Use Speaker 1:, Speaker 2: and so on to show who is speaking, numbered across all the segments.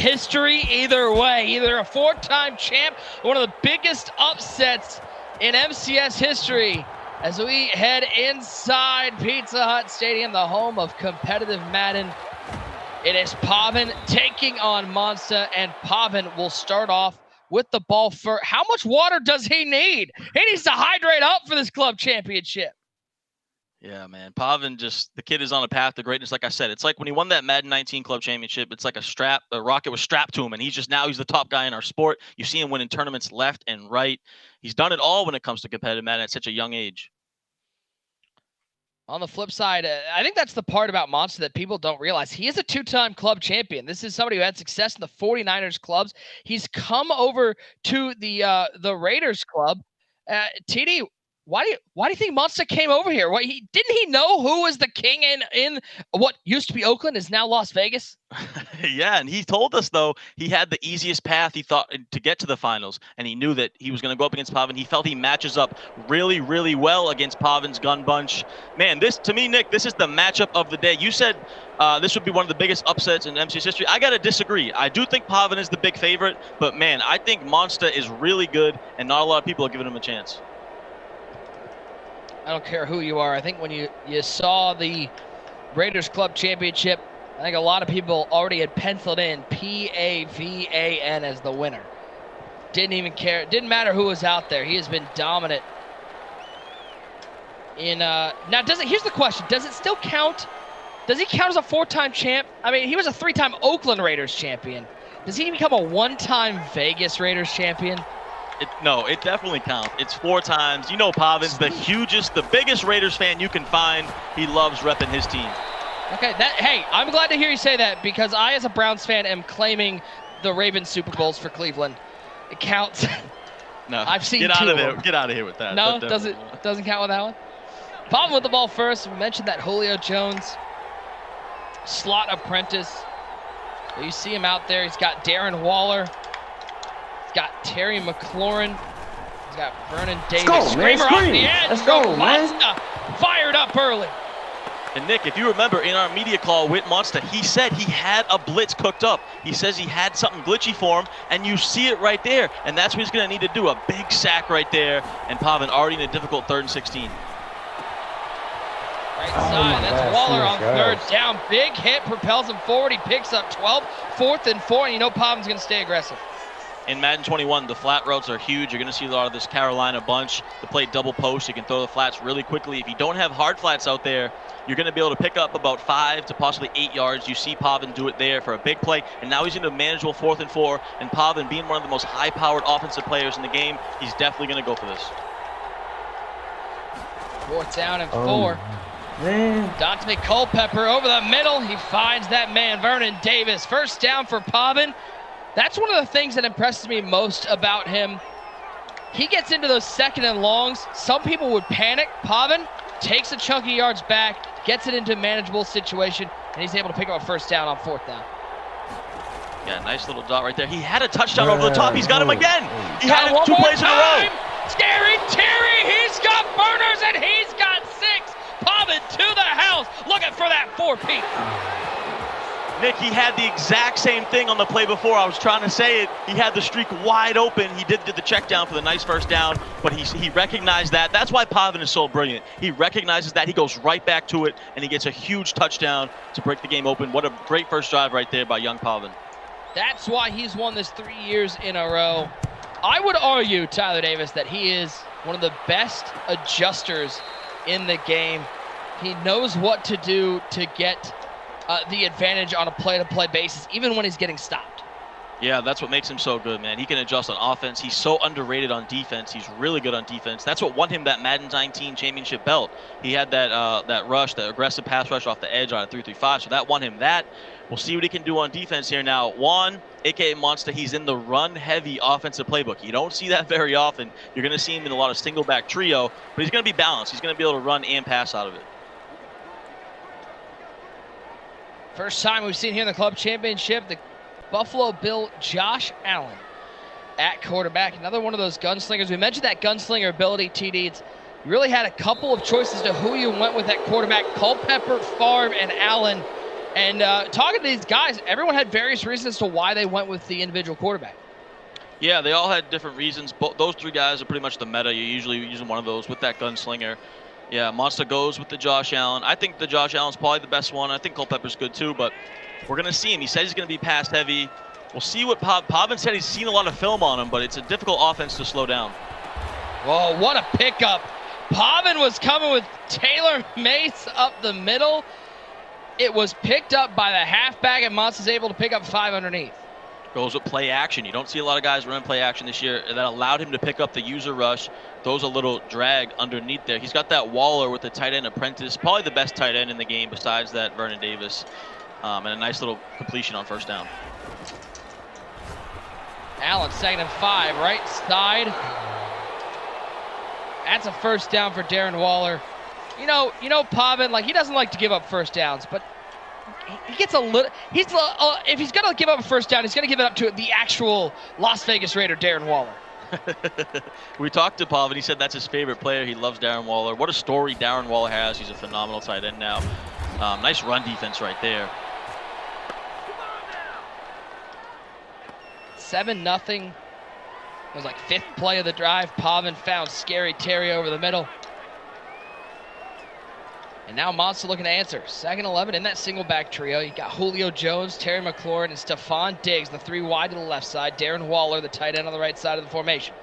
Speaker 1: history either way. Either a 4-time champ, one of the biggest upsets in MCS history. As we head inside Pizza Hut Stadium, the home of competitive Madden, it is Pavan taking on Monsta, and Pavan will start off with the ball first. How much water does he need? He needs to hydrate up for this club championship.
Speaker 2: Yeah, man. Pavan the kid is on a path to greatness. Like I said, it's like when he won that Madden 19 club championship, it's like a rocket was strapped to him, and he's the top guy in our sport. You see him winning tournaments left and right. He's done it all when it comes to competitive Madden at such a young age.
Speaker 1: On the flip side, I think that's the part about Monsta that people don't realize. He is a 2-time club champion. This is somebody who had success in the 49ers clubs. He's come over to the Raiders club. TD, why do you think Monsta came over here? Didn't he know who was the king in what used to be Oakland is now Las Vegas?
Speaker 2: Yeah, and he told us, though, he had the easiest path, he thought, to get to the finals, and he knew that he was going to go up against Pavan. He felt he matches up really, really well against Pavan's gun bunch. Man, to me, Nick, this is the matchup of the day. You said this would be one of the biggest upsets in MC's history. I got to disagree. I do think Pavan is the big favorite, but, man, I think Monsta is really good, and not a lot of people are giving him a chance.
Speaker 1: I don't care who you are. I think when you saw the Raiders Club Championship, I think a lot of people already had penciled in Pavan as the winner. Didn't even care. Didn't matter who was out there. He has been dominant. Now, here's the question. Does it still count? Does he count as a 4-time champ? I mean, he was a 3-time Oakland Raiders champion. Does he become a 1-time Vegas Raiders champion?
Speaker 2: No, it definitely counts. It's 4 times. You know, Pavan's the biggest Raiders fan you can find. He loves repping his team.
Speaker 1: Okay, hey, I'm glad to hear you say that, because I, as a Browns fan, am claiming the Ravens Super Bowls for Cleveland. It counts.
Speaker 2: No,
Speaker 1: I've seen
Speaker 2: get out of there. Get out of here with that.
Speaker 1: No, doesn't count with that one. Pavan with the ball first. We mentioned that Julio Jones slot apprentice. You see him out there. He's got Darren Waller. He's got Terry McLaurin. He's got Vernon Davis.
Speaker 3: Let's go, man.
Speaker 1: Screamer off the edge.
Speaker 3: Let's go, man.
Speaker 1: Fired up early.
Speaker 2: And Nick, if you remember in our media call with Monsta, he said he had a blitz cooked up. He says he had something glitchy for him, and you see it right there. And that's what he's going to need to do, a big sack right there. And Pavan already in a difficult 3rd and 16.
Speaker 1: Right side, that's Waller on 3rd down. Big hit, propels him forward. He picks up 12, 4th and 4, and you know Pavan's going to stay aggressive.
Speaker 2: In Madden 21, the flat routes are huge. You're going to see a lot of this Carolina bunch. To play double post, you can throw the flats really quickly. If you don't have hard flats out there, you're going to be able to pick up about 5 to possibly 8 yards. You see Pavan do it there for a big play, and now he's in a manageable 4th and 4. And Pavan, being one of the most high-powered offensive players in the game, he's definitely going to go for this.
Speaker 1: 4th down and 4. Dante Culpepper over the middle. He finds that man, Vernon Davis. 1st down for Pavan. That's one of the things that impresses me most about him. He gets into those 2nd and longs. Some people would panic. Pavan takes a chunky yards back, gets it into a manageable situation, and he's able to pick up a 1st down on 4th down.
Speaker 2: Yeah, nice little dot right there. He had a touchdown over the top. He's got him again. He
Speaker 1: got
Speaker 2: had it 2 plays in a row.
Speaker 1: Scary Terry, he's got burners, and he's got 6. Pavan to the house, looking for that 4-peat.
Speaker 2: Nick, he had the exact same thing on the play before. I was trying to say it. He had the streak wide open. He did the check down for the nice 1st down, but he recognized that. That's why Pavan is so brilliant. He recognizes that. He goes right back to it, and he gets a huge touchdown to break the game open. What a great first drive right there by young Pavan.
Speaker 1: That's why he's won this 3 years in a row. I would argue, Tyler Davis, that he is one of the best adjusters in the game. He knows what to do to get the advantage on a play-to-play basis, even when he's getting stopped.
Speaker 2: Yeah, that's what makes him so good, man. He can adjust on offense. He's so underrated on defense. He's really good on defense. That's what won him that Madden 19 championship belt. He had that rush, that aggressive pass rush off the edge on a 3-3-5, so that won him that. We'll see what he can do on defense here now. Juan, a.k.a. Monsta, he's in the run-heavy offensive playbook. You don't see that very often. You're going to see him in a lot of single-back trio, but he's going to be balanced. He's going to be able to run and pass out of it.
Speaker 1: First time we've seen here in the club championship, the Buffalo Bill Josh Allen at quarterback. Another one of those gunslingers. We mentioned that gunslinger ability, TD. You really had a couple of choices to who you went with at quarterback. Culpepper, Favre, and Allen. And talking to these guys, everyone had various reasons as to why they went with the individual quarterback.
Speaker 2: Yeah, they all had different reasons. Those three guys are pretty much the meta. You're usually using one of those with that gunslinger. Yeah, Monsta goes with the Josh Allen. I think the Josh Allen's probably the best one. I think Culpepper's good too, but we're going to see him. He says he's going to be pass heavy. We'll see what Pavin said. He's seen a lot of film on him, but it's a difficult offense to slow down.
Speaker 1: Whoa, what a pickup. Pavin was coming with Taylor Mace up the middle. It was picked up by the halfback, and Monsta's able to pick up 5 underneath.
Speaker 2: Goes with play action. You don't see a lot of guys running play action this year. That allowed him to pick up the user rush. Throws a little drag underneath there. He's got that Waller with the tight end apprentice. Probably the best tight end in the game besides that Vernon Davis. And a nice little completion on first down.
Speaker 1: Allen, 2nd and 5, right side. That's a first down for Darren Waller. You know, Pavin, like, he doesn't like to give up first downs, but he gets a little. If he's gonna give up a first down, he's gonna give it up to the actual Las Vegas Raider, Darren Waller.
Speaker 2: We talked to Pavin. He said that's his favorite player. He loves Darren Waller. What a story Darren Waller has. He's a phenomenal tight end now. Nice run defense right there.
Speaker 1: 7-0. It was like 5th play of the drive. Pavin found Scary Terry over the middle. And now Monsta looking to answer. 2nd 11 in that single back trio. You got Julio Jones, Terry McLaurin, and Stephon Diggs, the 3 wide to the left side. Darren Waller, the tight end on the right side of the formation.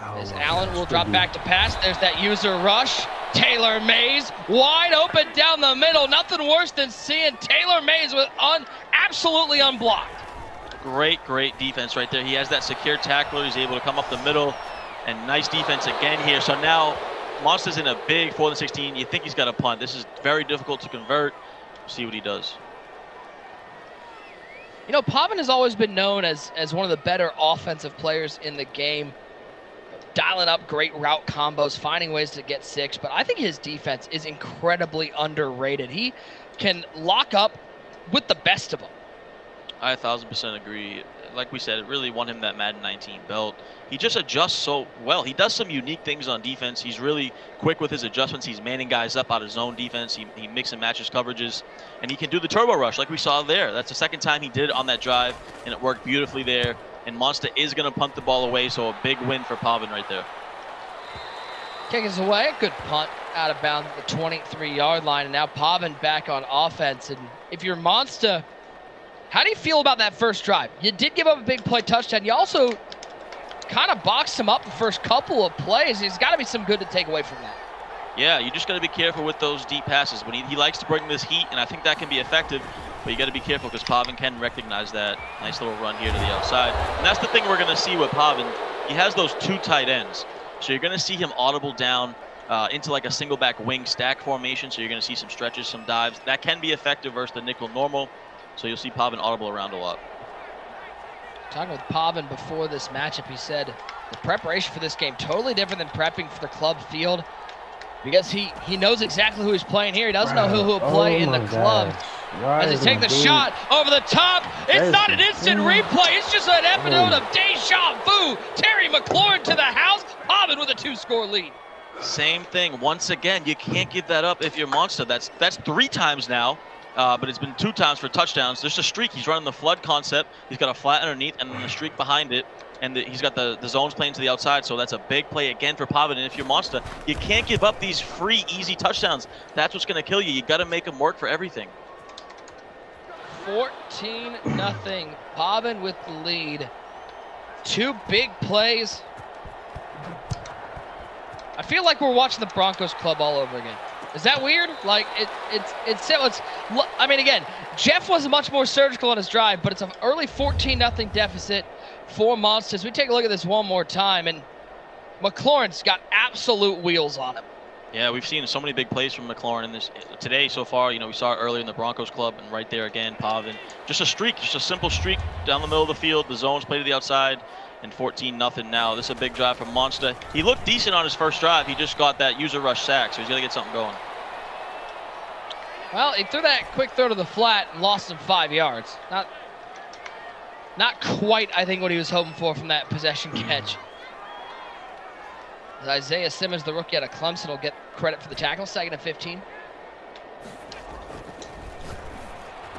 Speaker 1: As Allen will drop back to pass. There's that user rush. Taylor Mays wide open down the middle. Nothing worse than seeing Taylor Mays with absolutely unblocked.
Speaker 2: Great defense right there. He has that secure tackler. He's able to come up the middle. And nice defense again here. So now Monsta's in a big 4th and 16. You think he's got a punt. This is very difficult to convert. See what he does.
Speaker 1: You know, Pavin has always been known as one of the better offensive players in the game. Dialing up great route combos, finding ways to get 6. But I think his defense is incredibly underrated. He can lock up with the best of them.
Speaker 2: I 1,000% agree. Like we said, it really won him that Madden 19 belt. He just adjusts so well. He does some unique things on defense. He's really quick with his adjustments. He's manning guys up out of zone defense. He mix and matches coverages, and he can do the turbo rush like we saw there. That's the 2nd time he did it on that drive, and it worked beautifully there. And Monsta is going to punt the ball away, so a big win for Pavin right there.
Speaker 1: Kick is away. A good punt out of bounds at the 23-yard line, and now Pavin back on offense. And if you're Monsta, how do you feel about that first drive? You did give up a big play touchdown. You also kind of boxed him up the first couple of plays. There's got to be some good to take away from that.
Speaker 2: Yeah, you just got to be careful with those deep passes. When he likes to bring this heat, and I think that can be effective, but you got to be careful because Pavin can recognize that. Nice little run here to the outside. And that's the thing we're going to see with Pavin. He has those 2 tight ends. So you're going to see him audible down into like a single back wing stack formation. So you're going to see some stretches, some dives. That can be effective versus the nickel normal. So you'll see Pavin audible around a lot.
Speaker 1: Talking with Pavin before this matchup, he said the preparation for this game totally different than prepping for the club field because he knows exactly who he's playing here. He doesn't know who will play in the club. As he takes the shot over the top, it's not an instant replay. It's just an episode of deja vu. Terry McLaurin to the house. Pavin with a 2-score lead.
Speaker 2: Same thing. Once again, you can't give that up if you're Monsta. That's 3 times now. But it's been 2 times for touchdowns. There's a streak. He's running the flood concept. He's got a flat underneath and then the streak behind it. And he's got the zones playing to the outside. So that's a big play again for Pavin. And if you're Monsta, you can't give up these free, easy touchdowns. That's what's going to kill you. You got to make them work for everything.
Speaker 1: 14-0. Pavin with the lead. 2 big plays. I feel like we're watching the Broncos club all over again. Is that weird? Like it's I mean, again, Jeff was much more surgical on his drive, but it's an early 14-0 deficit for Monsta. We take a look at this one more time, and McLaurin's got absolute wheels on him.
Speaker 2: Yeah, we've seen so many big plays from McLaurin in this today so far. You know, we saw it earlier in the Broncos club, and right there again, Pavin. Just a streak, just a simple streak down the middle of the field. The zones play to the outside. And 14-0 now. This is a big drive from Monsta. He looked decent on his first drive. He just got that user rush sack, so he's got to get something going.
Speaker 1: Well, he threw that quick throw to the flat and lost him 5 yards. Not quite, I think, what he was hoping for from that possession catch. As Isaiah Simmons, the rookie out of Clemson, will get credit for the tackle. 2nd and 15.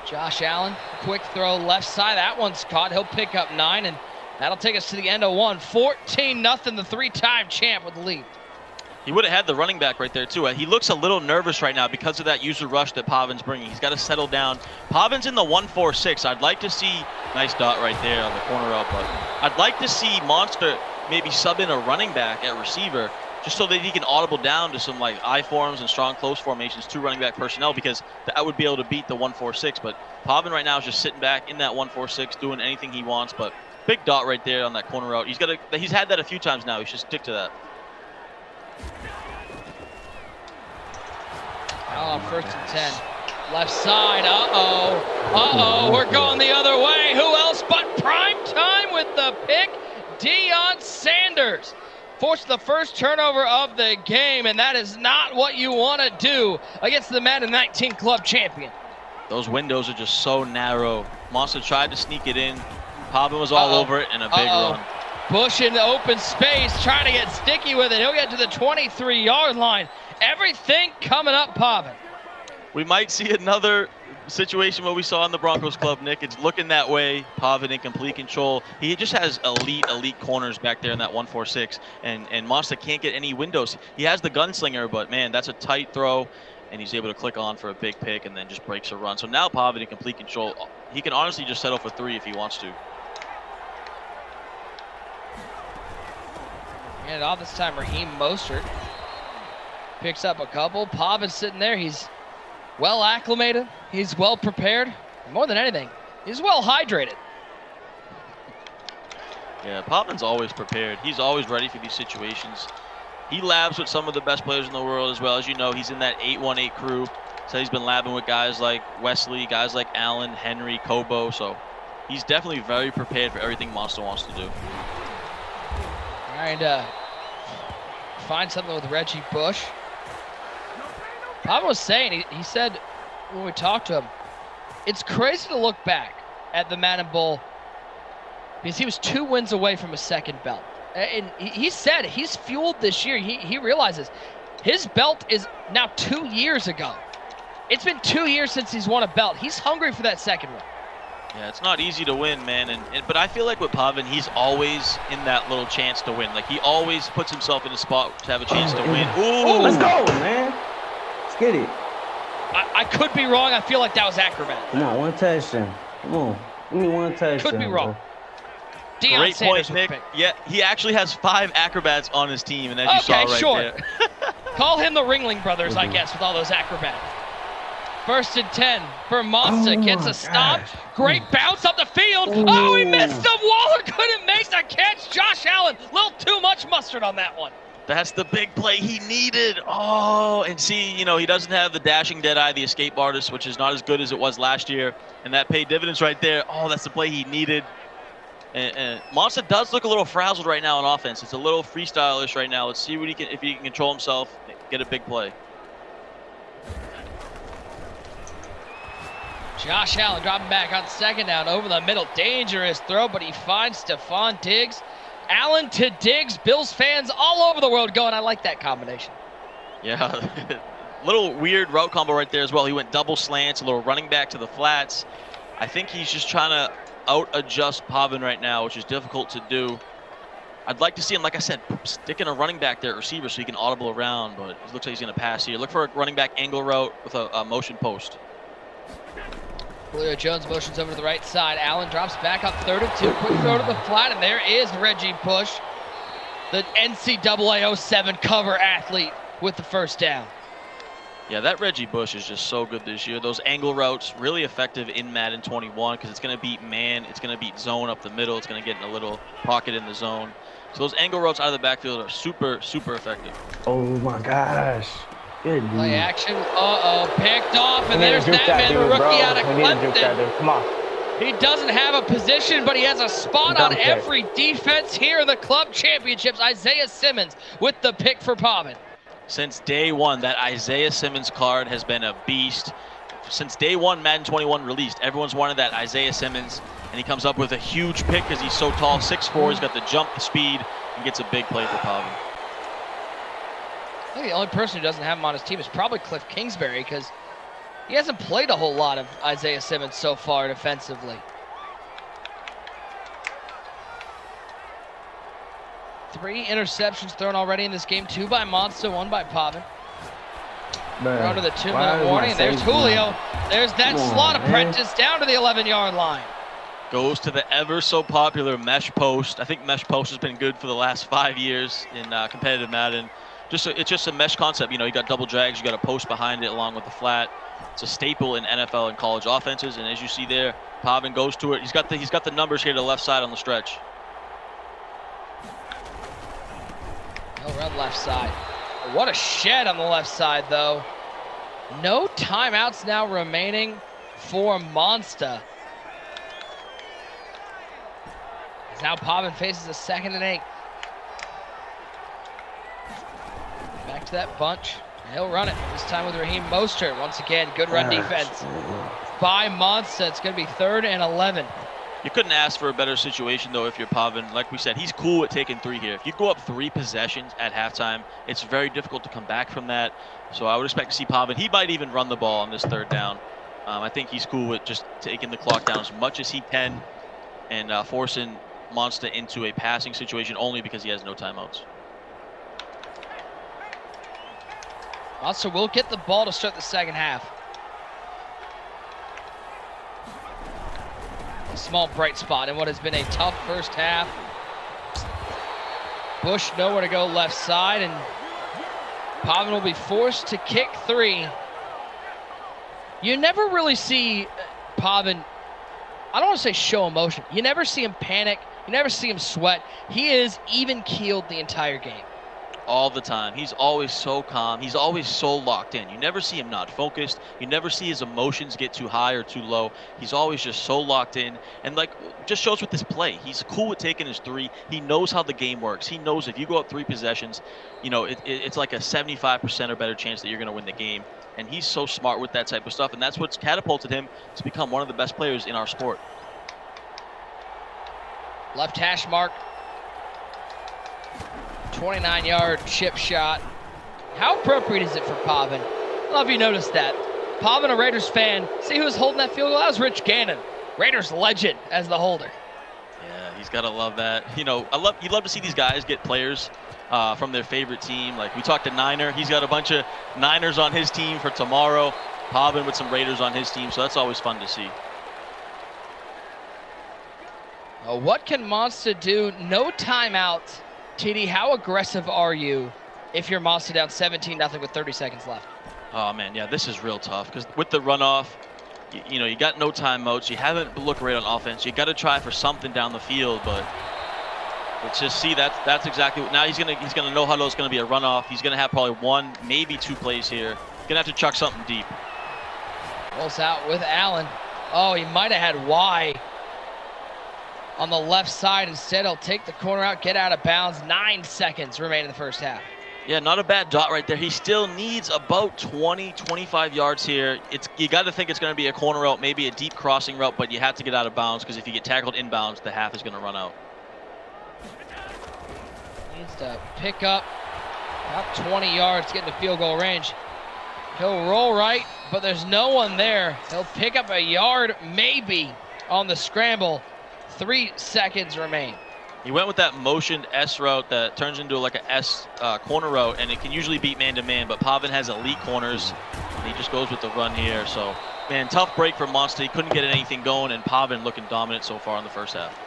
Speaker 1: Josh Allen, quick throw left side. That one's caught. He'll pick up 9, and that'll take us to the end of 1. 14-0, the 3-time champ with the lead.
Speaker 2: He would have had the running back right there, too. He looks a little nervous right now because of that user rush that Pavin's bringing. He's got to settle down. Pavin's in the 1-4-6. I'd like to see, nice dot right there on the corner route, but I'd like to see Monsta maybe sub in a running back at receiver just so that he can audible down to some like I forms and strong close formations, 2 running back personnel, because that would be able to beat the 1-4-6. But Pavin right now is just sitting back in that 1-4-6, doing anything he wants. But big dot right there on that corner route. He's had that a few times now. He should stick to that.
Speaker 1: Oh, 1st and 10. Left side. Uh-oh. We're going the other way. Who else but Prime Time with the pick? Deion Sanders forced the first turnover of the game, and that is not what you want to do against the Madden 19 club champion.
Speaker 2: Those windows are just so narrow. Monsta tried to sneak it in. Pavin was all over it, and a big run.
Speaker 1: Bush in the open space, trying to get sticky with it. He'll get to the 23-yard line. Everything coming up, Pavin.
Speaker 2: We might see another situation what we saw in the Broncos club, Nick. It's looking that way. Pavin in complete control. He just has elite corners back there in that 1-4-6, and Monsta can't get any windows. He has the gunslinger, but man, that's a tight throw, and he's able to click on for a big pick and then just breaks a run. So now Pavin in complete control. He can honestly just settle for 3 if he wants to.
Speaker 1: And off this time, Raheem Mostert picks up a couple. Pavin's sitting there. He's well acclimated. He's well prepared. More than anything, he's well hydrated.
Speaker 2: Yeah, Pavin's always prepared. He's always ready for these situations. He labs with some of the best players in the world as well. As you know, he's in that 818 crew. So he's been labbing with guys like Wesley, guys like Allen, Henry, Kobo. So he's definitely very prepared for everything Monsta wants to do.
Speaker 1: Trying to find something with Reggie Bush. Pavin was saying, he said when we talked to him, it's crazy to look back at the Madden Bowl because he was 2 wins away from a second belt. And he said he's fueled this year. He realizes his belt is now 2 years ago. It's been 2 years since he's won a belt. He's hungry for that second one.
Speaker 2: Yeah, it's not easy to win, man. But I feel like with Pavin, he's always in that little chance to win. Like, he always puts himself in a spot to have a chance to win.
Speaker 3: Ooh, let's go, man. Let's get it.
Speaker 1: I could be wrong. I feel like that was acrobat.
Speaker 3: Come on, 1 touchdown. Come on. Give me 1 touchdown.
Speaker 1: Could be wrong. Deion
Speaker 2: Great
Speaker 1: Sanders
Speaker 2: point, Nick. Yeah, he actually has 5 acrobats on his team, and as you saw right there.
Speaker 1: Call him the Ringling Brothers, I guess, with all those acrobats. 1st and 10 for Monsta. Gets a stop. Great bounce up the field. Oh, he missed him. Waller couldn't make the catch. Josh Allen, a little too much mustard on that one.
Speaker 2: That's the big play he needed. Oh, and see, you know, he doesn't have the dashing deadeye, the escape artist, which is not as good as it was last year. And that paid dividends right there. Oh, that's the play he needed. And Monsta does look a little frazzled right now on offense. It's a little freestyle-ish right now. Let's see what if he can control himself, get a big play.
Speaker 1: Josh Allen dropping back on 2nd down over the middle. Dangerous throw, but he finds Stephon Diggs. Allen to Diggs. Bills fans all over the world going, I like that combination.
Speaker 2: Yeah, little weird route combo right there as well. He went double slants, a little running back to the flats. I think he's just trying to out-adjust Pavin right now, which is difficult to do. I'd like to see him, like I said, sticking a running back there at receiver so he can audible around, but it looks like he's going to pass here. Look for a running back angle route with a motion post.
Speaker 1: Julio Jones motions over to the right side. Allen drops back up 3rd and 2. Quick throw to the flat, and there is Reggie Bush, the NCAA 07 cover athlete with the 1st down.
Speaker 2: Yeah, that Reggie Bush is just so good this year. Those angle routes, really effective in Madden 21 because it's going to beat man, it's going to beat zone up the middle, it's going to get in a little pocket in the zone. So those angle routes out of the backfield are super, super effective.
Speaker 3: Oh my gosh. Good dude.
Speaker 1: Play action. Picked off, and there's that man, the rookie out of Clemson.
Speaker 3: Come on.
Speaker 1: He doesn't have a position, but he has a spot on every defense here in the club championships. Isaiah Simmons with the pick for Pavin.
Speaker 2: Since day one, that Isaiah Simmons card has been a beast. Since day one, Madden 21 released, everyone's wanted that Isaiah Simmons, and he comes up with a huge pick because he's so tall, 6'4", he's got the jump, the speed, and gets a big play for Pavin.
Speaker 1: I think the only person who doesn't have him on his team is probably Cliff Kingsbury because He hasn't played a whole lot of Isaiah Simmons so far defensively. 3 interceptions thrown already in this game. 2 by Monsta, 1 by Pavin. We're under the 2-minute warning. There's Julio. There's that slot apprentice down to the 11-yard line.
Speaker 2: Goes to the ever so popular mesh post. I think mesh post has been good for the last 5 years in competitive Madden. It's just a mesh concept. You know, you got double drags, you got a post behind it along with the flat. It's a staple in NFL and college offenses. And as you see there, Pavin goes to it. He's got the numbers here to the left side on the stretch.
Speaker 1: He'll run left side. What a shed on the left side, though. No timeouts now remaining for Monsta. As now Pavin faces a 2nd and 8. Back to that bunch. He'll run it, this time with Raheem Mostert. Once again, good run defense by Monsta. It's going to be 3rd and 11.
Speaker 2: You couldn't ask for a better situation, though, if you're Pavin. Like we said, he's cool at taking 3 here. If you go up 3 possessions at halftime, it's very difficult to come back from that. So I would expect to see Pavin. He might even run the ball on this 3rd down. I think he's cool with just taking the clock down as much as he can and forcing Monsta into a passing situation only because he has no timeouts.
Speaker 1: Monsta will get the ball to start the 2nd half. A small bright spot in what has been a tough first half. Bush nowhere to go left side, and Pavin will be forced to kick 3. You never really see Pavin, I don't want to say show emotion. You never see him panic. You never see him sweat. He is even-keeled the entire game.
Speaker 2: All the time. He's always so calm. He's always so locked in. You never see him not focused. You never see his emotions get too high or too low. He's always just so locked in. And like, just shows with this play. He's cool with taking his 3. He knows how the game works. He knows if you go up 3 possessions, you know, it's like a 75% or better chance that you're going to win the game. And he's so smart with that type of stuff. And that's what's catapulted him to become one of the best players in our sport.
Speaker 1: Left hash mark. 29-yard chip shot. How appropriate is it for Pavin? I don't know if you noticed that. Pavin, a Raiders fan. See who was holding that field goal? That was Rich Gannon. Raiders legend as the holder.
Speaker 2: Yeah, he's got to love that. You know, you love to see these guys get players from their favorite team. Like we talked to Niner. He's got a bunch of Niners on his team for tomorrow. Pavin with some Raiders on his team. So that's always fun to see.
Speaker 1: What can Monsta do? No timeout. TD, how aggressive are you if you're Monsta down 17-0 with 30 seconds left?
Speaker 2: Oh, man, yeah, this is real tough because with the runoff, you know, you got no timeouts. You haven't looked great on offense. You got to try for something down the field, but let's just see that's exactly what. Now he's gonna know how it's gonna be a runoff. He's gonna have probably 1, maybe 2 plays here. Gonna have to chuck something deep.
Speaker 1: Rolls out with Allen. Oh, he might have had Y on the left side. Instead, he'll take the corner out, get out of bounds. 9 seconds remain in the first half.
Speaker 2: Yeah, not a bad dot right there. He still needs about 20, 25 yards here. You got to think it's going to be a corner route, maybe a deep crossing route, but you have to get out of bounds because if you get tackled inbounds, the half is going to run out.
Speaker 1: Needs to pick up about 20 yards, get into field goal range. He'll roll right, but there's no one there. He'll pick up a yard, maybe, on the scramble. 3 seconds remain.
Speaker 2: He went with that motioned S route that turns into like a S corner route, and it can usually beat man-to-man, but Pavin has elite corners, and he just goes with the run here. So, man, tough break for Monsta. He couldn't get anything going, and Pavin looking dominant so far in the first half.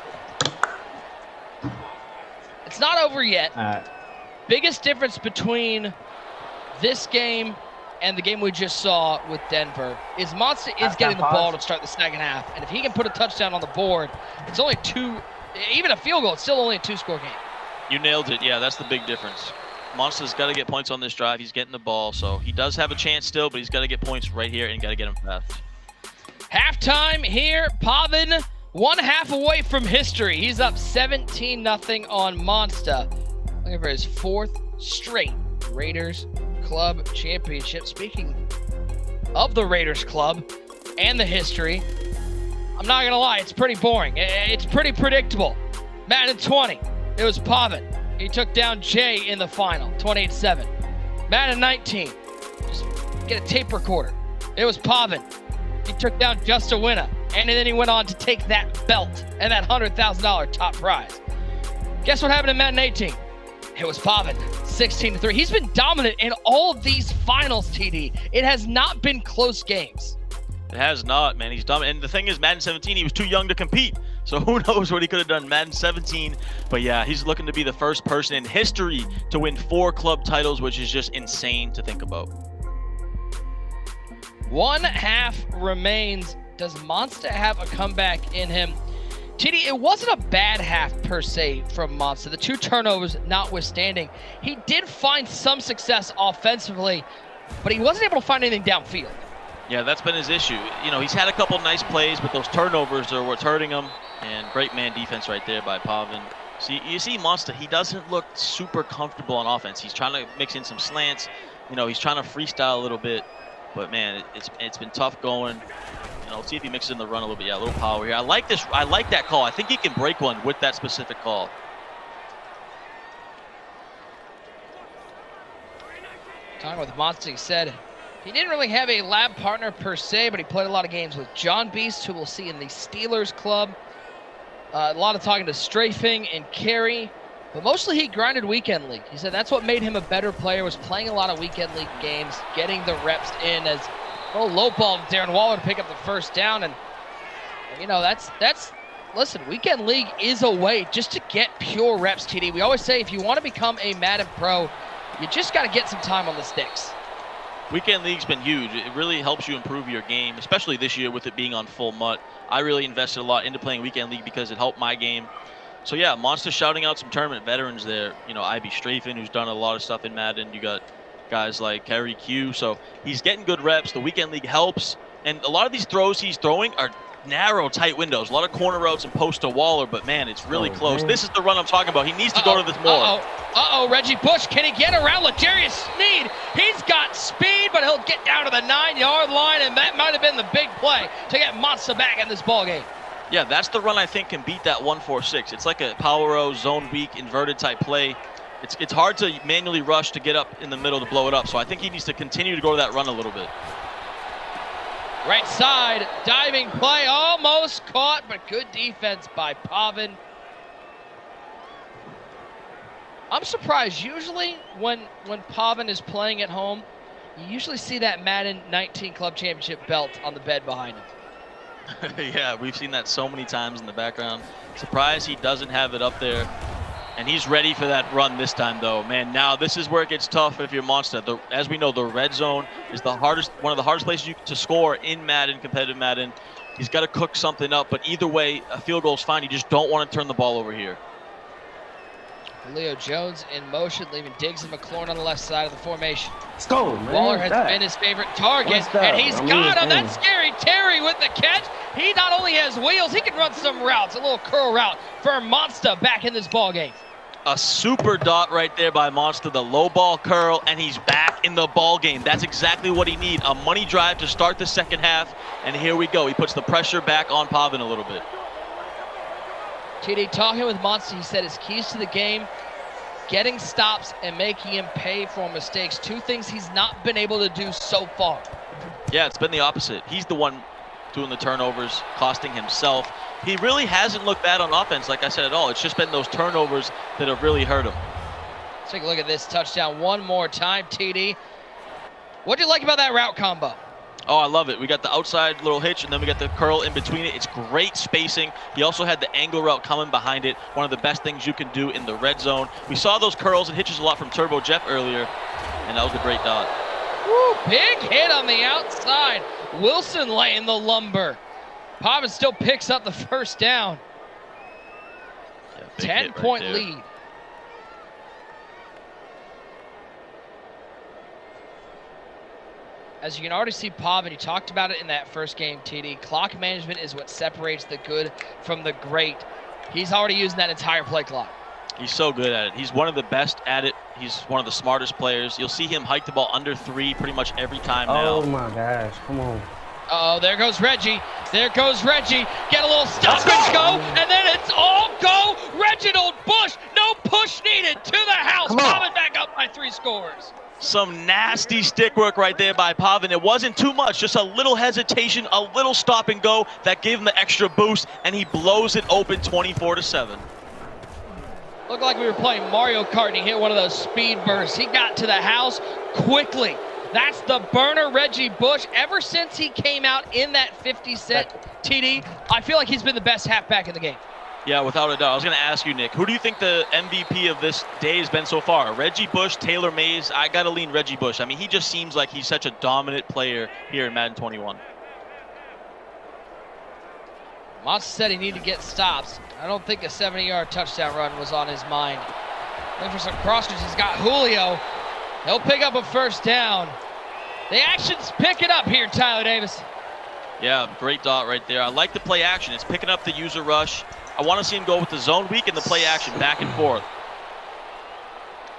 Speaker 1: It's not over yet. Biggest difference between this game and the game we just saw with Denver is Monsta is getting the ball to start the second half. And if he can put a touchdown on the board, it's only 2, even a field goal, it's still only a 2-score game.
Speaker 2: You nailed it. Yeah, that's the big difference. Monsta's got to get points on this drive. He's getting the ball, so he does have a chance still, but he's got to get points right here and got to get them fast.
Speaker 1: Halftime here, Pavin 1 half away from history. He's up 17-0 on Monsta. Looking for his 4th straight Raiders Club championship. Speaking of the Raiders Club and the history, I'm not gonna lie, it's pretty boring. It's pretty predictable. Madden 20, it was Pavin. He took down Jay in the final, 28-7. Madden 19, just get a tape recorder It was Pavin. He took down Just a Winner, and then he went on to take that belt and that $100,000 top prize. Guess what happened in Madden 18? It was Pavin, 16-3. He's been dominant in all of these finals, TD. It has not been close games.
Speaker 2: It has not, man. He's dominant. And the thing is, Madden 17, he was too young to compete. So who knows what he could have done in Madden 17. But yeah, he's looking to be the first person in history to win 4 club titles, which is just insane to think about.
Speaker 1: 1 half remains. Does Monsta have a comeback in him? TD, it wasn't a bad half per se from Monsta. The 2 turnovers notwithstanding, he did find some success offensively, but he wasn't able to find anything downfield.
Speaker 2: Yeah, that's been his issue. You know, he's had a couple nice plays, but those turnovers are what's hurting him. And great man defense right there by Pavin. See, you see Monsta, he doesn't look super comfortable on offense. He's trying to mix in some slants. You know, he's trying to freestyle a little bit. But man, it's been tough going. You know, see if he mixes in the run a little bit. Yeah, a little power here. I like this. I like that call. I think he can break one with that specific call.
Speaker 1: Talking with Monsta, he said he didn't really have a lab partner per se, but he played a lot of games with John Beast, who we'll see in the Steelers club. A lot of talking to Strafing and Carey, but mostly he grinded weekend league. He said that's what made him a better player, was playing a lot of weekend league games, getting the reps in as a little low ball Darren Waller to pick up the first down. And, you know, listen, weekend league is a way just to get pure reps, TD. We always say if you want to become a Madden pro, you just got to get some time on the sticks.
Speaker 2: Weekend League's been huge. It really helps you improve your game, especially this year with it being on full MUT. I really invested a lot into playing Weekend League because it helped my game. So yeah, Monsta shouting out some tournament veterans there. You know, IB Strafin, who's done a lot of stuff in Madden. You got guys like Kerry Q. So he's getting good reps. The Weekend League helps. And a lot of these throws he's throwing are narrow, tight windows. A lot of corner routes and post to Waller, but man, it's really close. Man. This is the run I'm talking about. He needs to go to this more.
Speaker 1: Reggie Bush, can he get around L'Jarius Sneed? He's got speed, but he'll get down to the 9-yard line, and that might have been the big play to get Monsta back in this ballgame.
Speaker 2: Yeah, that's the run I think can beat that 1-4-6. It's like a power row, zone weak, inverted type play. It's hard to manually rush to get up in the middle to blow it up, so I think he needs to continue to go to that run a little bit.
Speaker 1: Right side, diving play, almost caught, but good defense by Pavin. I'm surprised, usually when Pavin is playing at home, you usually see that Madden 19 Club Championship belt on the bed behind him.
Speaker 2: Yeah, we've seen that so many times in the background. Surprised he doesn't have it up there. And he's ready for that run this time, though. Man, now this is where it gets tough if you're Monsta. As we know, the red zone is one of the hardest places to score in Madden, competitive Madden. He's got to cook something up, but either way, a field goal is fine. You just don't want to turn the ball over here.
Speaker 1: Leo Jones in motion, leaving Diggs and McLaurin on the left side of the formation.
Speaker 3: Let's go, man.
Speaker 1: Waller has been his favorite target, and he's got him. That's scary. Terry with the catch. He not only has wheels, he can run some routes, a little curl route for Monsta back in this ballgame.
Speaker 2: A super dot right there by Monsta, the low ball curl, and he's back in the ball game. That's exactly what he needs. A money drive to start the second half, and here we go. He puts the pressure back on Pavin a little bit.
Speaker 1: TD, talking with Monsta, he said his keys to the game, getting stops and making him pay for mistakes. 2 things he's not been able to do so far.
Speaker 2: Yeah, it's been the opposite. He's the one doing the turnovers, costing himself. He really hasn't looked bad on offense, like I said, at all. It's just been those turnovers that have really hurt him.
Speaker 1: Let's take a look at this touchdown one more time, TD. What do you like about that route combo?
Speaker 2: Oh, I love it. We got the outside little hitch, and then we got the curl in between it. It's great spacing. He also had the angle route coming behind it. One of the best things you can do in the red zone. We saw those curls and hitches a lot from Turbo Jeff earlier, and that was a great dot.
Speaker 1: Woo, big hit on the outside. Wilson laying the lumber. Pavin still picks up the first down.
Speaker 2: Yeah,
Speaker 1: 10-point lead. As you can already see, Pavin, you talked about it in that first game, TD. Clock management is what separates the good from the great. He's already using that entire play clock.
Speaker 2: He's so good at it. He's one of the best at it. He's one of the smartest players. You'll see him hike the ball under 3 pretty much every time now.
Speaker 3: Oh my gosh, come on.
Speaker 1: Uh-oh, there goes Reggie. There goes Reggie. Get a little stop and go, and then it's all go. Reginald Bush, no push needed, to the house. Pavin back up by 3 scores.
Speaker 2: Some nasty stick work right there by Pavin. It wasn't too much, just a little hesitation, a little stop and go that gave him the extra boost, and he blows it open 24-7.
Speaker 1: Looked like we were playing Mario Kart and he hit one of those speed bursts. He got to the house quickly. That's the burner Reggie Bush. Ever since he came out in that 50-set TD, I feel like he's been the best halfback in the game.
Speaker 2: Yeah, without a doubt. I was going to ask you, Nick, who do you think the MVP of this day has been so far? Reggie Bush, Taylor Mays? I got to lean Reggie Bush. I mean, he just seems like he's such a dominant player here in Madden 21.
Speaker 1: Monsta said he needed to get stops. I don't think a 70-yard touchdown run was on his mind. Looking for some crossers. He's got Julio. He'll pick up a first down. The actions pick it up here, Tyler Davis.
Speaker 2: Yeah, great dot right there. I like the play action. It's picking up the user rush. I want to see him go with the zone weak and the play action back and forth.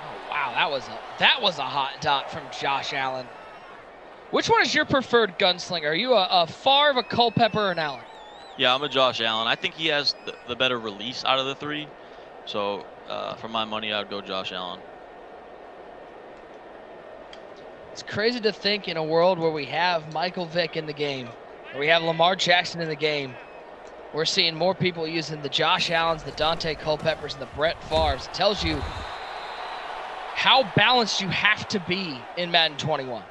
Speaker 1: Oh, wow, that was a hot dot from Josh Allen. Which one is your preferred gunslinger? Are you a Favre, a Culpepper, or an Allen?
Speaker 2: Yeah, I'm a Josh Allen. I think he has the better release out of the three. So for my money, I would go Josh Allen.
Speaker 1: It's crazy to think in a world where we have Michael Vick in the game, where we have Lamar Jackson in the game, we're seeing more people using the Josh Allens, the Dante Culpeppers, and the Brett Favres. It tells you how balanced you have to be in Madden 21.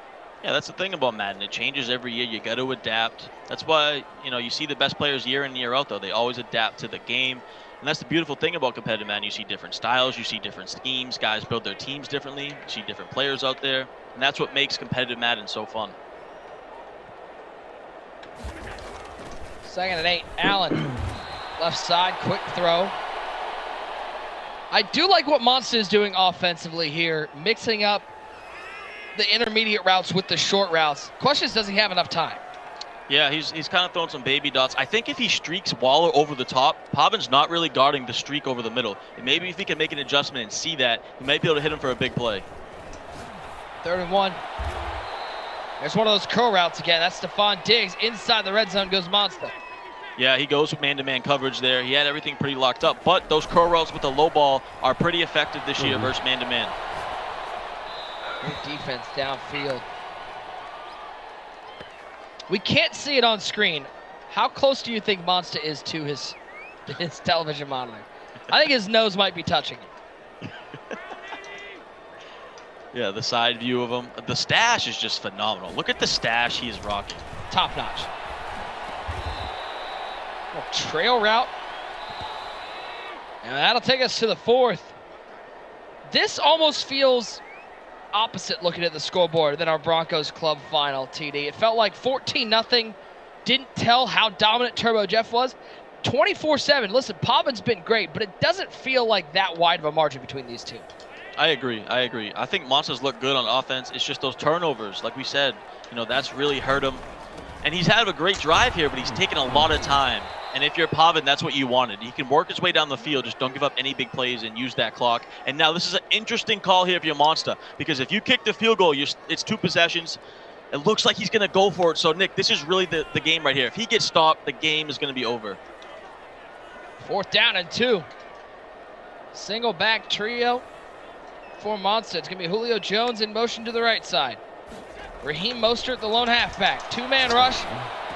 Speaker 2: Yeah, that's the thing about Madden. It changes every year. You got to adapt. That's why, you see the best players year in and year out, though. They always adapt to the game. And that's the beautiful thing about competitive Madden. You see different styles. You see different schemes. Guys build their teams differently. You see different players out there. And that's what makes competitive Madden so fun.
Speaker 1: 2nd and 8. Allen, left side, quick throw. I do like what Monsta is doing offensively here, mixing up the intermediate routes with the short routes. Question is, does he have enough time?
Speaker 2: Yeah, he's kind of throwing some baby dots. I think if he streaks Waller over the top, Pavin's not really guarding the streak over the middle. And maybe if he can make an adjustment and see that, he might be able to hit him for a big play.
Speaker 1: 3rd and 1. There's one of those curl routes again. That's Stephon Diggs. Inside the red zone goes Monsta.
Speaker 2: Yeah, he goes with man-to-man coverage there. He had everything pretty locked up. But those curl routes with the low ball are pretty effective this year versus man-to-man.
Speaker 1: Good defense downfield. We can't see it on screen. How close do you think Monsta is to his television monitor? I think his nose might be touching it.
Speaker 2: Yeah, the side view of him. The stash is just phenomenal. Look at the stash he is rocking.
Speaker 1: Top notch. Trail route. And that'll take us to the 4th. This almost feels opposite looking at the scoreboard than our Broncos club final, TD. It felt like 14-0. Didn't tell how dominant Turbo Jeff was. 24-7. Listen, Pavin's been great, but it doesn't feel like that wide of a margin between these two.
Speaker 2: I agree. I think Monsta's looked good on offense. It's just those turnovers, like we said, that's really hurt him. And he's had a great drive here, but he's taken a lot of time. And if you're Pavin, that's what you wanted. He can work his way down the field, just don't give up any big plays and use that clock. And now this is an interesting call here if you're Monsta, because if you kick the field goal, it's 2 possessions. It looks like he's going to go for it. So, Nick, this is really the game right here. If he gets stopped, the game is going to be over.
Speaker 1: 4th down and 2. Single back trio for Monsta. It's going to be Julio Jones in motion to the right side. Raheem Mostert, the lone halfback. 2-man rush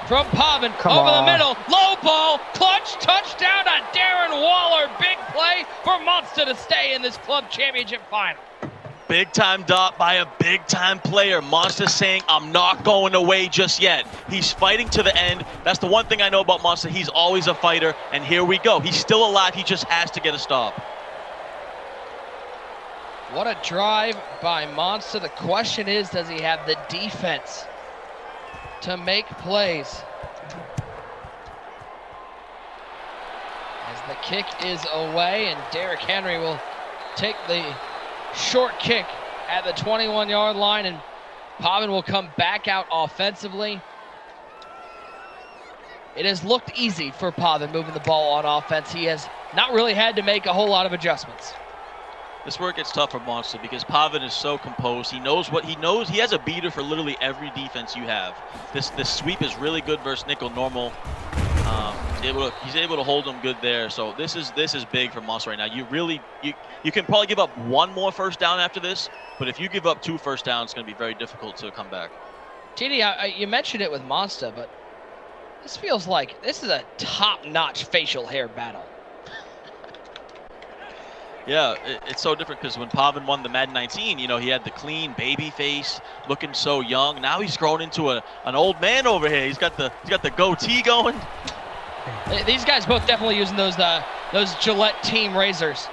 Speaker 1: from Pavin over the middle. Low ball, clutch, touchdown on Darren Waller. Big play for Monsta to stay in this club championship final.
Speaker 2: Big time dot by a big time player. Monsta saying, I'm not going away just yet. He's fighting to the end. That's the one thing I know about Monsta. He's always a fighter. And here we go. He's still alive. He just has to get a stop.
Speaker 1: What a drive by Monsta. The question is, does he have the defense to make plays? As the kick is away, and Derrick Henry will take the short kick at the 21-yard line, and Pavin will come back out offensively. It has looked easy for Pavin moving the ball on offense. He has not really had to make a whole lot of adjustments.
Speaker 2: This work gets tough for Monsta because Pavin is so composed. He knows what he knows. He has a beater for literally every defense you have. This sweep is really good versus nickel normal. he's able to hold them good there. So this is big for Monsta right now. You can probably give up one more first down after this, but if you give up 2 first downs, it's going to be very difficult to come back.
Speaker 1: TD, you mentioned it with Monsta, but this feels like this is a top-notch facial hair battle.
Speaker 2: Yeah, it's so different because when Pavin won the Madden 19, he had the clean baby face, looking so young. Now he's grown into an old man over here. He's got the goatee going.
Speaker 1: These guys both definitely using those Gillette team razors.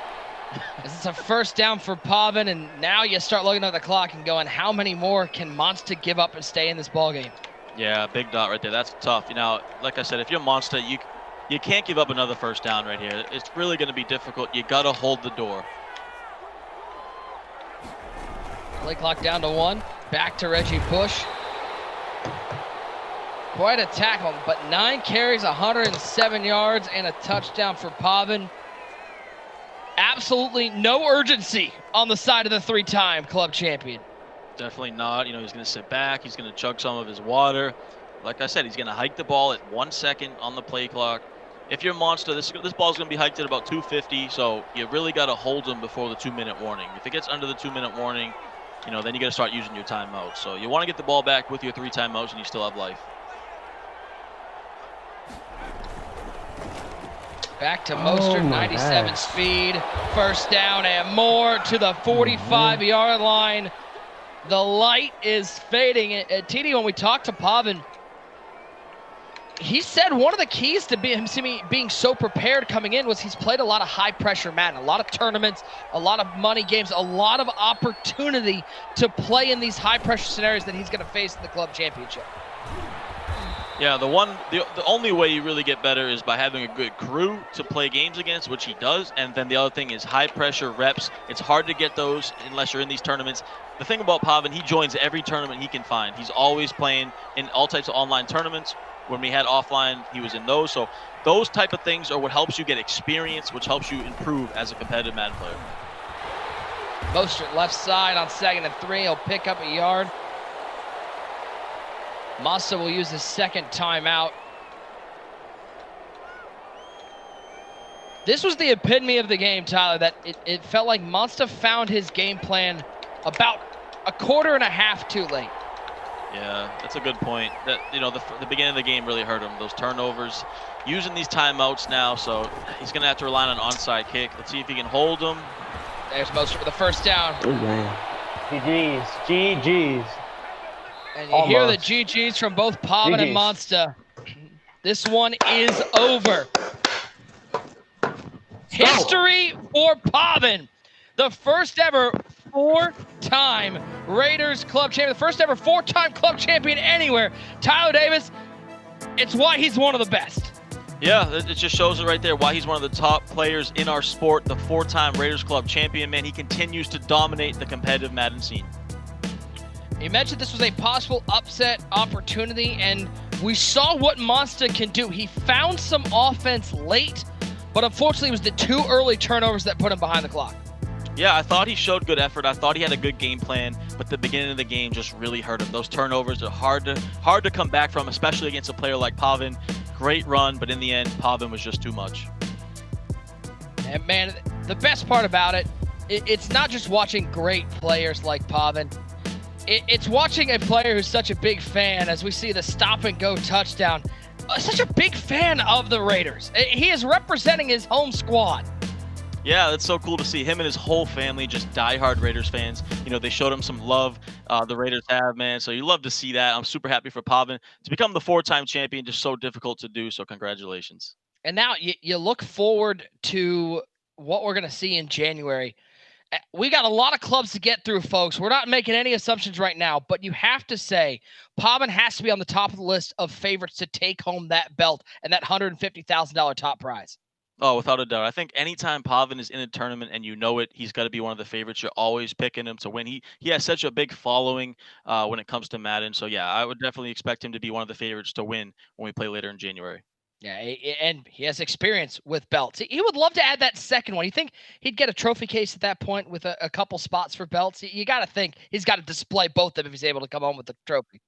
Speaker 1: It's a first down for Pavin, and now you start looking at the clock and going, how many more can Monsta give up and stay in this ball game?
Speaker 2: Yeah, big dot right there. That's tough. Like I said, if you're Monsta, you can't give up another first down right here. It's really going to be difficult. You got to hold the door.
Speaker 1: Play clock down to 1. Back to Reggie Bush. Quite a tackle, but 9 carries, 107 yards, and a touchdown for Pavin. Absolutely no urgency on the side of the 3-time club champion.
Speaker 2: Definitely not. He's going to sit back. He's going to chug some of his water. Like I said, he's going to hike the ball at 1 second on the play clock. If you're Monsta, this ball's going to be hiked at about 250, so you really got to hold him before the 2-minute warning. If it gets under the 2-minute warning, then you got to start using your timeouts. So you want to get the ball back with your 3 timeouts, and you still have life.
Speaker 1: Back to Mostert, 97 speed, first down and more to the 45-yard line. The light is fading. TD, when we talked to Pavin, he said one of the keys to him being so prepared coming in was he's played a lot of high-pressure Madden, a lot of tournaments, a lot of money games, a lot of opportunity to play in these high-pressure scenarios that he's going to face in the club championship.
Speaker 2: Yeah, the only way you really get better is by having a good crew to play games against, which he does. And then the other thing is high pressure reps. It's hard to get those unless you're in these tournaments. The thing about Pavin, he joins every tournament he can find. He's always playing in all types of online tournaments. When we had offline, he was in those. So those type of things are what helps you get experience, which helps you improve as a competitive Madden player.
Speaker 1: Mostert left side on 2nd and 3. He'll pick up a yard. Monsta will use his second timeout. This was the epitome of the game, Tyler, that it felt like Monsta found his game plan about a quarter and a half too late.
Speaker 2: Yeah, that's a good point. That the beginning of the game really hurt him. Those turnovers, using these timeouts now, so he's going to have to rely on an onside kick. Let's see if he can hold them.
Speaker 1: There's Mostert with the first down.
Speaker 3: Good man. GG's.
Speaker 1: And you hear the GGs from both Pavin and Monsta. This one is over. History for Pavin. The first ever 4-time Raiders club champion. The first ever 4-time club champion anywhere. Tyler Davis, it's why he's one of the best.
Speaker 2: Yeah, it just shows it right there why he's one of the top players in our sport. The 4-time Raiders club champion, man. He continues to dominate the competitive Madden scene.
Speaker 1: You mentioned this was a possible upset opportunity, and we saw what Monsta can do. He found some offense late, but unfortunately it was the 2 early turnovers that put him behind the clock.
Speaker 2: Yeah, I thought he showed good effort. I thought he had a good game plan, but the beginning of the game just really hurt him. Those turnovers are hard to come back from, especially against a player like Pavin. Great run, but in the end, Pavin was just too much.
Speaker 1: And man, the best part about it's not just watching great players like Pavin. It's watching a player who's such a big fan, as we see the stop-and-go touchdown. Such a big fan of the Raiders. He is representing his home squad.
Speaker 2: Yeah, that's so cool to see. Him and his whole family just diehard Raiders fans. They showed him some love. The Raiders have, man. So you love to see that. I'm super happy for Pavin. To become the 4-time champion, just so difficult to do. So congratulations.
Speaker 1: And now you look forward to what we're going to see in January. We got a lot of clubs to get through, folks. We're not making any assumptions right now, but you have to say Pavin has to be on the top of the list of favorites to take home that belt and that $150,000 top prize.
Speaker 2: Oh, without a doubt. I think anytime Pavin is in a tournament and he's got to be one of the favorites. You're always picking him to win. He has such a big following when it comes to Madden. So, yeah, I would definitely expect him to be one of the favorites to win when we play later in January.
Speaker 1: Yeah, and he has experience with belts. He would love to add that second one. You think he'd get a trophy case at that point with a couple spots for belts? You got to think he's got to display both of them if he's able to come home with the trophy.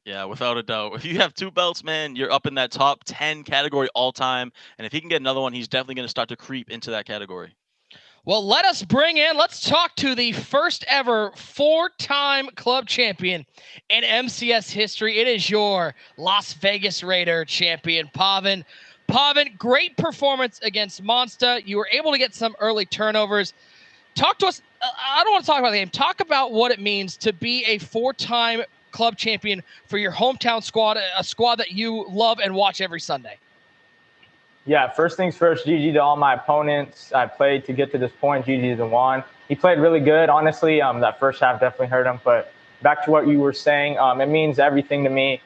Speaker 2: Yeah, without a doubt. If you have 2 belts, man, you're up in that top 10 category all time. And if he can get another one, he's definitely going to start to creep into that category.
Speaker 1: Well, let's talk to the first ever 4-time club champion in MCS history. It is your Las Vegas Raider champion, Pavan. Pavan, great performance against Monsta. You were able to get some early turnovers. Talk to us. I don't want to talk about the game. Talk about what it means to be a 4-time club champion for your hometown squad, a squad that you love and watch every Sunday.
Speaker 4: Yeah, first things first, GG to all my opponents. I played to get to this point. GG to Juan. He played really good, honestly. That first half definitely hurt him. But back to what you were saying, it means everything to me.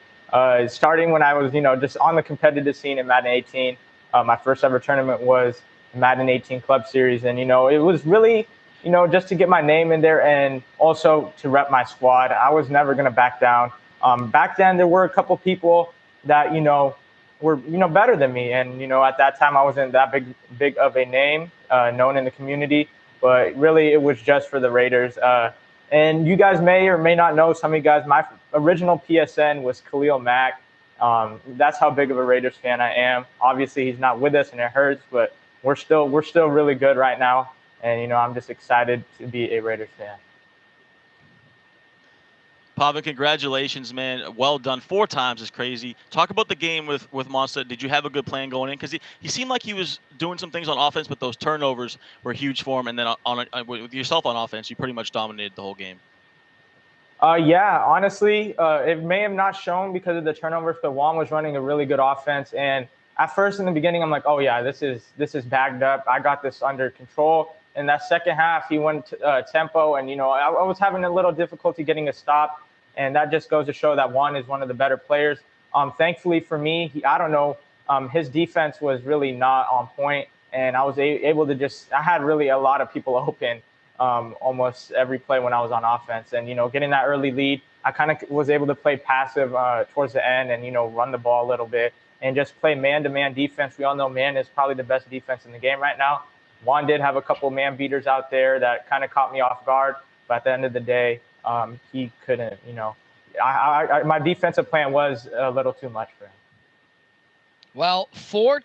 Speaker 4: Starting when I was, just on the competitive scene in Madden 18, my first ever tournament was Madden 18 Club Series. And, it was really, just to get my name in there and also to rep my squad. I was never going to back down. Back then, there were a couple people that, were better than me, and at that time I wasn't that big of a name known in the community, but really it was just for the Raiders. And you guys may or may not know, some of you guys, my original PSN was Khalil Mack. That's how big of a Raiders fan I am. Obviously he's not with us and it hurts, but we're still really good right now, and I'm just excited to be a Raiders fan.
Speaker 2: Pavan, congratulations, man. Well done. 4 times is crazy. Talk about the game with Monsta. Did you have a good plan going in? Because he seemed like he was doing some things on offense, but those turnovers were huge for him. And then with yourself on offense, you pretty much dominated the whole game.
Speaker 4: Yeah, honestly, it may have not shown because of the turnovers, but Juan was running a really good offense. And at first in the beginning, I'm like, oh, yeah, this is bagged up. I got this under control. In that second half, he went tempo, and, I was having a little difficulty getting a stop. And that just goes to show that Juan is one of the better players. Thankfully for me, I don't know, his defense was really not on point, and I was able to I had really a lot of people open almost every play when I was on offense. And, getting that early lead, I kind of was able to play passive towards the end and, run the ball a little bit and just play man-to-man defense. We all know man is probably the best defense in the game right now. Juan did have a couple man beaters out there that kind of caught me off guard, but at the end of the day, he couldn't, my defensive plan was a little too much for him.
Speaker 1: Well, 4